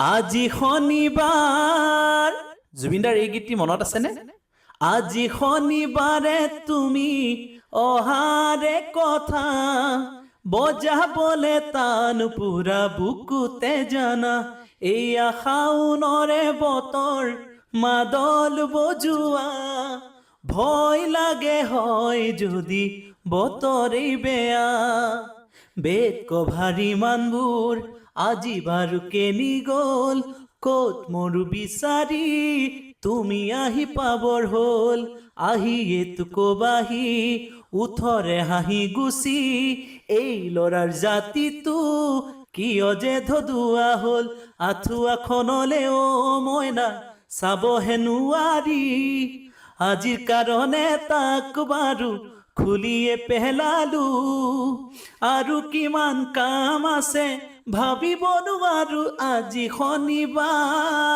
আজি শনিবাৰ জুবিনদাৰ এই গীতটি মনত আছেনে? আজি শনিবাৰে তুমি অহাৰে কথা বজাবলে টান পুৰা বুকুতে জানা এয়া শাওনৰে বতৰ মাদল বজোৱা ভয় লাগে হয় যদি বতৰেই বেয়া বেদ কভাৰী মানবোৰ আজি বাৰু কেনি গ'ল ক'ত মোৰো বিচাৰি তুমি আহি পাবৰ হ'ল আহিয়েতো কবাহি উঠৰে হাঁহি গুচি এই ল'ৰাৰ জাতিটো কিয় যে ধদুৱা হ'ল আঁঠুৱাখনলে মইনা চাবহে নোৱাৰি আজিৰ কাৰণে তাক বাৰু খুলিয়ে পেলালো আৰু কিমান কাম আছে ভাবিব নোৱাৰো আজি শনিবাৰ